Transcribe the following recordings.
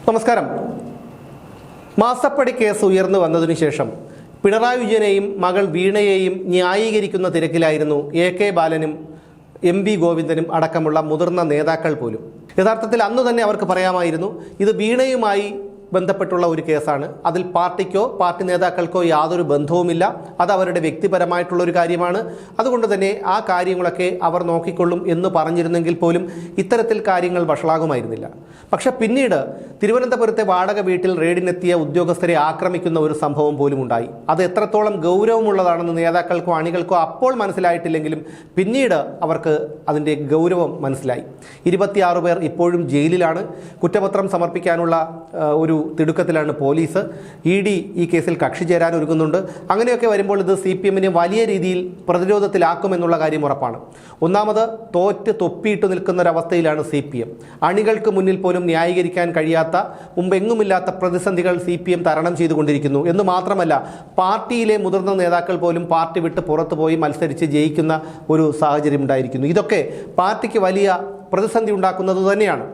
നമസ്കാരം. മാസപ്പടി കേസ് ഉയർന്നു വന്നതിനു ശേഷം പിണറായി വിജയനെയും മകൾ വീണയെയും ന്യായീകരിക്കുന്ന തിരക്കിലായിരുന്നു എ.കെ. ബാലനും എം.വി. ഗോവിന്ദനും അടക്കമുള്ള മുതിർന്ന നേതാക്കൾ പോലും. യഥാർത്ഥത്തിൽ അന്നു തന്നെ അവർക്ക് പറയാമായിരുന്നു, ഇത് വീണയുമായി ബന്ധപ്പെട്ടുള്ള ഒരു കേസാണ്, അതിൽ പാർട്ടിക്കോ പാർട്ടി നേതാക്കൾക്കോ യാതൊരു ബന്ധവുമില്ല, അത് അവരുടെ വ്യക്തിപരമായിട്ടുള്ളൊരു കാര്യമാണ്, അതുകൊണ്ട് തന്നെ ആ കാര്യങ്ങളൊക്കെ അവർ നോക്കിക്കൊള്ളും എന്ന് പറഞ്ഞിരുന്നെങ്കിൽ പോലും ഇത്തരത്തിൽ കാര്യങ്ങൾ വഷളാകുമായിരുന്നില്ല. പക്ഷെ പിന്നീട് തിരുവനന്തപുരത്തെ വാടക വീട്ടിൽ റെയ്ഡിനെത്തിയ ഉദ്യോഗസ്ഥരെ ആക്രമിക്കുന്ന ഒരു സംഭവം പോലും ഉണ്ടായി. അത് എത്രത്തോളം ഗൗരവമുള്ളതാണെന്ന് നേതാക്കൾക്കോ അണികൾക്കോ അപ്പോൾ മനസ്സിലായിട്ടില്ലെങ്കിലും പിന്നീട് അവർക്ക് അതിൻ്റെ ഗൗരവം മനസ്സിലായി. 26 പേർ ഇപ്പോഴും ജയിലിലാണ്. കുറ്റപത്രം സമർപ്പിക്കാനുള്ള ഒരു തിടുക്കത്തിലാണ് പോലീസ്. ED ഈ കേസിൽ കക്ഷി ചേരാൻ ഒരുങ്ങുന്നുണ്ട്. അങ്ങനെയൊക്കെ വരുമ്പോൾ ഇത് CPM-നെ വലിയ രീതിയിൽ പ്രതിരോധത്തിലാക്കുമെന്നുള്ള കാര്യം ഉറപ്പാണ്. ഒന്നാമത് തോറ്റ് തൊപ്പിയിട്ട് നിൽക്കുന്നൊരവസ്ഥയിലാണ് CPM. അണികൾക്ക് മുന്നിൽ പോലും ന്യായീകരിക്കാൻ കഴിയാത്ത, മുമ്പെങ്ങുമില്ലാത്ത പ്രതിസന്ധികൾ CPM തരണം ചെയ്തുകൊണ്ടിരിക്കുന്നു എന്ന് മാത്രമല്ല, പാർട്ടിയിലെ മുതിർന്ന നേതാക്കൾ പോലും പാർട്ടി വിട്ട് പുറത്തുപോയി മത്സരിച്ച് ജയിക്കുന്ന ഒരു സാഹചര്യം ഉണ്ടായിരിക്കുന്നു. ഇതൊക്കെ പാർട്ടിക്ക് വലിയ പ്രതിസന്ധി ഉണ്ടാക്കുന്നത് തന്നെയാണ്.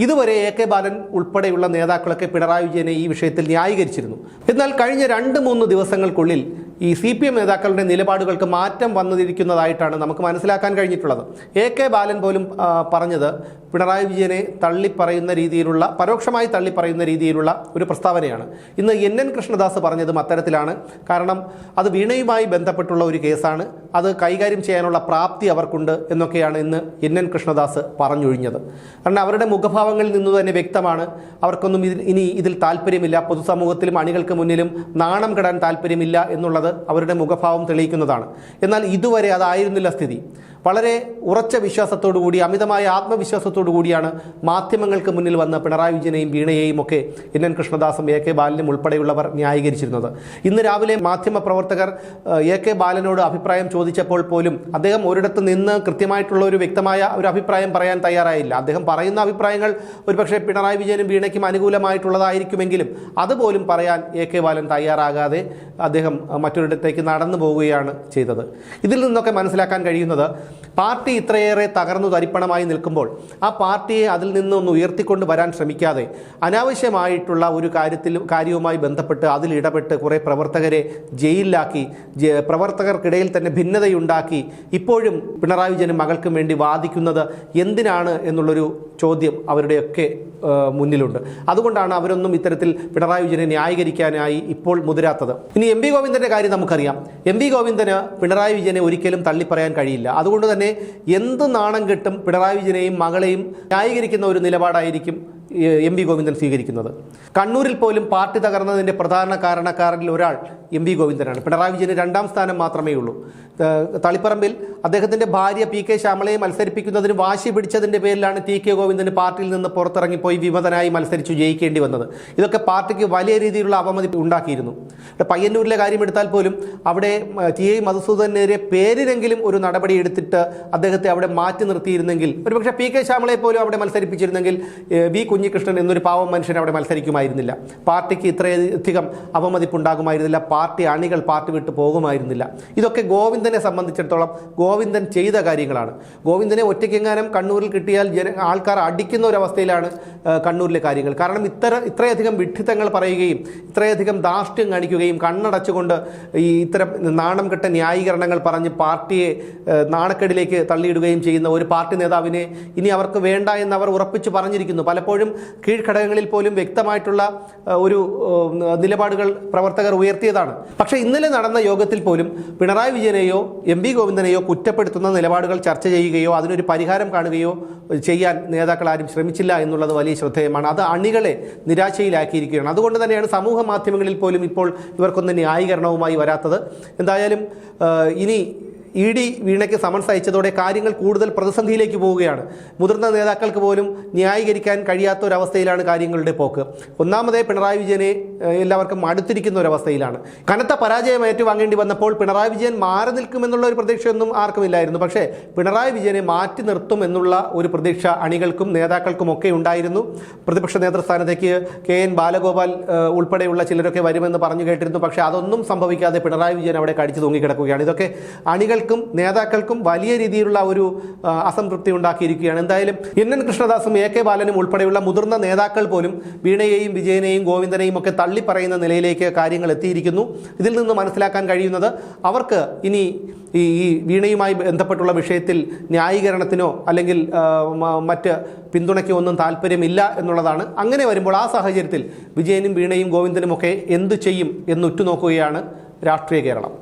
ഇതുവരെ എ.കെ. ബാലൻ ഉൾപ്പെടെയുള്ള നേതാക്കളൊക്കെ പിണറായി വിജയനെ ഈ വിഷയത്തിൽ ന്യായീകരിച്ചിരുന്നു. എന്നാൽ കഴിഞ്ഞ 2-3 ദിവസങ്ങൾക്കുള്ളിൽ ഈ CPM നേതാക്കളുടെ നിലപാടുകൾക്ക് മാറ്റം വന്നിരിക്കുന്നതായിട്ടാണ് നമുക്ക് മനസ്സിലാക്കാൻ കഴിഞ്ഞിട്ടുള്ളത്. എ.കെ. ബാലൻ പോലും പറഞ്ഞത് പിണറായി വിജയനെ തള്ളിപ്പറയുന്ന രീതിയിലുള്ള, പരോക്ഷമായി തള്ളിപ്പറയുന്ന രീതിയിലുള്ള ഒരു പ്രസ്താവനയാണ്. ഇന്ന് NN കൃഷ്ണദാസ് പറഞ്ഞതും അത്തരത്തിലാണ്. കാരണം അത് വീണയുമായി ബന്ധപ്പെട്ടുള്ള ഒരു കേസാണ്, അത് കൈകാര്യം ചെയ്യാനുള്ള പ്രാപ്തി അവർക്കുണ്ട് എന്നൊക്കെയാണ് ഇന്ന് NN കൃഷ്ണദാസ് പറഞ്ഞൊഴിഞ്ഞത്. കാരണം അവരുടെ മുഖഭാവങ്ങളിൽ നിന്ന് തന്നെ വ്യക്തമാണ്, അവർക്കൊന്നും ഇനി ഇതിൽ താല്പര്യമില്ല, പൊതുസമൂഹത്തിലും അണികൾക്ക് മുന്നിലും നാണം കെടാൻ താല്പര്യമില്ല എന്നുള്ളത് അവരുടെ മുഖഭാവം തെളിയിക്കുന്നതാണ്. എന്നാൽ ഇതുവരെ അതായിരുന്നില്ല സ്ഥിതി. വളരെ ഉറച്ച വിശ്വാസത്തോടു കൂടി, അമിതമായ ആത്മവിശ്വാസത്തോടു കൂടിയാണ് മാധ്യമങ്ങൾക്ക് മുന്നിൽ വന്ന് പിണറായി വിജയനെയും വീണയെയും ഒക്കെ NN കൃഷ്ണദാസും എ.കെ. ബാലനും ഉൾപ്പെടെയുള്ളവർ ന്യായീകരിച്ചിരുന്നത്. ഇന്ന് രാവിലെ മാധ്യമപ്രവർത്തകർ എ.കെ. ബാലനോട് അഭിപ്രായം ചോദിച്ചപ്പോൾ പോലും അദ്ദേഹം ഒരിടത്ത് നിന്ന് കൃത്യമായിട്ടുള്ള ഒരു വ്യക്തമായ ഒരു അഭിപ്രായം പറയാൻ തയ്യാറായില്ല. അദ്ദേഹം പറയുന്ന അഭിപ്രായങ്ങൾ ഒരുപക്ഷെ പിണറായി വിജയനും വീണയ്ക്കും അനുകൂലമായിട്ടുള്ളതായിരിക്കുമെങ്കിലും അതുപോലും പറയാൻ എ.കെ. ബാലൻ തയ്യാറാകാതെ അദ്ദേഹം മറ്റൊരിടത്തേക്ക് നടന്നു പോവുകയാണ് ചെയ്തത്. ഇതിൽ നിന്നൊക്കെ മനസ്സിലാക്കാൻ കഴിയുന്നത്, പാർട്ടി ഇത്രയേറെ തകർന്നു തരിപ്പണമായി നിൽക്കുമ്പോൾ ആ പാർട്ടിയെ അതിൽ നിന്നൊന്ന് ഉയർത്തിക്കൊണ്ട് വരാൻ ശ്രമിക്കാതെ അനാവശ്യമായിട്ടുള്ള ഒരു കാര്യവുമായി ബന്ധപ്പെട്ട് അതിൽ ഇടപെട്ട് കുറേ പ്രവർത്തകരെ ജയിലിലാക്കി, പ്രവർത്തകർക്കിടയിൽ തന്നെ ഭിന്നതയുണ്ടാക്കി ഇപ്പോഴും പിണറായി വിജയനും മകൾക്കും വേണ്ടി വാദിക്കുന്നത് എന്തിനാണ് എന്നുള്ളൊരു ചോദ്യം അവരുടെയൊക്കെ മുന്നിലുണ്ട്. അതുകൊണ്ടാണ് അവരൊന്നും ഇത്തരത്തിൽ പിണറായി വിജയനെ ന്യായീകരിക്കാനായി ഇപ്പോൾ മുതിരാത്തത്. ഇനി എം.വി. ഗോവിന്ദൻ്റെ കാര്യം നമുക്കറിയാം. എം.വി. ഗോവിന്ദന് പിണറായി വിജയനെ ഒരിക്കലും തള്ളിപ്പറയാൻ കഴിയില്ല. അതുകൊണ്ട് തന്നെ എന്ത് നാണം കെട്ടും പിണറായി വിജയനെയും മകളെയും ന്യായീകരിക്കുന്ന ഒരു നിലപാടായിരിക്കും എം.വി. ഗോവിന്ദൻ സ്വീകരിക്കുന്നത്. കണ്ണൂരിൽ പോലും പാർട്ടി തകർന്നതിൻ്റെ പ്രധാന കാരണക്കാരിൽ ഒരാൾ എം.വി. ഗോവിന്ദനാണ്. പിണറായി വിജയന് 2ാം സ്ഥാനം മാത്രമേ ഉള്ളൂ. തളിപ്പറമ്പിൽ അദ്ദേഹത്തിൻ്റെ ഭാര്യ P.K. ശ്യാമളയെ മത്സരിപ്പിക്കുന്നതിന് വാശി പിടിച്ചതിൻ്റെ പേരിലാണ് T.K. ഗോവിന്ദന് പാർട്ടിയിൽ നിന്ന് പുറത്തിറങ്ങിപ്പോയി വിമതനായി മത്സരിച്ചു ജയിക്കേണ്ടി വന്നത്. ഇതൊക്കെ പാർട്ടിക്ക് വലിയ രീതിയിലുള്ള അവമതി ഉണ്ടാക്കിയിരുന്നു. പയ്യന്നൂരിലെ കാര്യം എടുത്താൽ പോലും അവിടെ T.I. മധുസൂദനെതിരെ പേരിനെങ്കിലും ഒരു നടപടി എടുത്തിട്ട് അദ്ദേഹത്തെ അവിടെ മാറ്റി നിർത്തിയിരുന്നെങ്കിൽ, ഒരുപക്ഷെ P.K. ശ്യാമളയെ പോലും അവിടെ മത്സരിപ്പിച്ചിരുന്നെങ്കിൽ V. കുഞ്ഞികൃഷ്ണൻ എന്നൊരു പാവം മനുഷ്യൻ അവിടെ മത്സരിക്കുമായിരുന്നില്ല. പാർട്ടിക്ക് ഇത്രയധികം അവമതിപ്പുണ്ടാകുമായിരുന്നില്ല. പാർട്ടി അണികൾ പാർട്ടി വിട്ട് പോകുമായിരുന്നില്ല. ഇതൊക്കെ ഗോവിന്ദനെ സംബന്ധിച്ചിടത്തോളം ഗോവിന്ദൻ ചെയ്ത കാര്യങ്ങളാണ്. ഗോവിന്ദനെ ഒറ്റയ്ക്കെങ്ങാനും കണ്ണൂരിൽ കിട്ടിയാൽ ആൾക്കാർ അടിക്കുന്ന ഒരവസ്ഥയിലാണ് കണ്ണൂരിലെ കാര്യങ്ങൾ. കാരണം ഇത്രയധികം വിഡ്ഢിത്തങ്ങൾ പറയുകയും ഇത്രയധികം ധാർഷ്ട്യം കാണിക്കുകയും കണ്ണടച്ചുകൊണ്ട് ഈ ഇത്തരം നാണം കെട്ട ന്യായീകരണങ്ങൾ പറഞ്ഞ് പാർട്ടിയെ നാണക്കേടിലേക്ക് തള്ളിയിടുകയും ചെയ്യുന്ന ഒരു പാർട്ടി നേതാവിനെ ഇനി അവർക്ക് വേണ്ട എന്ന് അവർ ഉറപ്പിച്ച് പറഞ്ഞിരിക്കുന്നു. പലപ്പോഴും കീഴ്ഘടകങ്ങളിൽ പോലും വ്യക്തമായിട്ടുള്ള ഒരു നിലപാടുകൾ പ്രവർത്തകർ ഉയർത്തിയതാണ്. പക്ഷേ ഇന്നലെ നടന്ന യോഗത്തിൽ പോലും പിണറായി വിജയനെയോ എം.വി. ഗോവിന്ദനെയോ കുറ്റപ്പെടുത്തുന്ന നിലപാടുകൾ ചർച്ച ചെയ്യുകയോ അതിനൊരു പരിഹാരം കാണുകയോ ചെയ്യാൻ നേതാക്കൾ ആരും ശ്രമിച്ചില്ല എന്നുള്ളത് വലിയ ശ്രദ്ധേയമാണ്. അത് അണികളെ നിരാശയിലാക്കിയിരിക്കുകയാണ്. അതുകൊണ്ട് തന്നെയാണ് സമൂഹ മാധ്യമങ്ങളിൽ പോലും ഇപ്പോൾ ഇവർക്കൊന്നും ന്യായീകരണവുമായി വരാത്തത്. എന്തായാലും ഇനി ED വീണയ്ക്ക് സമൻസ് അയച്ചതോടെ കാര്യങ്ങൾ കൂടുതൽ പ്രതിസന്ധിയിലേക്ക് പോവുകയാണ്. മുതിർന്ന നേതാക്കൾക്ക് പോലും ന്യായീകരിക്കാൻ കഴിയാത്ത ഒരവസ്ഥയിലാണ് കാര്യങ്ങളുടെ പോക്ക്. ഒന്നാമതേ പിണറായി വിജയനെ എല്ലാവർക്കും അടുത്തിരിക്കുന്ന ഒരവസ്ഥയിലാണ്. കനത്ത പരാജയം ഏറ്റുവാങ്ങേണ്ടി വന്നപ്പോൾ പിണറായി വിജയൻ മാറി നിൽക്കുമെന്നുള്ള ഒരു പ്രതീക്ഷയൊന്നും ആർക്കുമില്ലായിരുന്നു. പക്ഷേ പിണറായി വിജയനെ മാറ്റി നിർത്തും എന്നുള്ള ഒരു പ്രതീക്ഷ അണികൾക്കും നേതാക്കൾക്കുമൊക്കെ ഉണ്ടായിരുന്നു. പ്രതിപക്ഷ നേതൃസ്ഥാനത്തേക്ക് KN ബാലഗോപാൽ ഉൾപ്പെടെയുള്ള ചിലരൊക്കെ വരുമെന്ന് പറഞ്ഞു കേട്ടിരുന്നു. പക്ഷേ അതൊന്നും സംഭവിക്കാതെ പിണറായി വിജയൻ അവിടെ കടിച്ചു തൂങ്ങിക്കിടക്കുകയാണ്. ഇതൊക്കെ അണികൾ അണികൾക്കും നേതാക്കൾക്കും വലിയ രീതിയിലുള്ള ഒരു അസംതൃപ്തി ഉണ്ടാക്കിയിരിക്കുകയാണ്. എന്തായാലും NN കൃഷ്ണദാസും AK ബാലനും ഉൾപ്പെടെയുള്ള മുതിർന്ന നേതാക്കൾ പോലും വീണയെയും വിജയനെയും ഗോവിന്ദനെയും ഒക്കെ തള്ളിപ്പറയുന്ന നിലയിലേക്ക് കാര്യങ്ങൾ എത്തിയിരിക്കുന്നു. ഇതിൽ നിന്ന് മനസ്സിലാക്കാൻ കഴിയുന്നത് അവർക്ക് ഇനി ഈ വീണയുമായി ബന്ധപ്പെട്ടുള്ള വിഷയത്തിൽ ന്യായീകരണത്തിനോ അല്ലെങ്കിൽ മറ്റ് പിന്തുണയ്ക്കോ ഒന്നും താല്പര്യമില്ല എന്നുള്ളതാണ്. അങ്ങനെ വരുമ്പോൾ ആ സാഹചര്യത്തിൽ വിജയനും വീണയും ഗോവിന്ദനും ഒക്കെ എന്തു ചെയ്യും എന്ന് ഉറ്റുനോക്കുകയാണ് രാഷ്ട്രീയ കേരളം.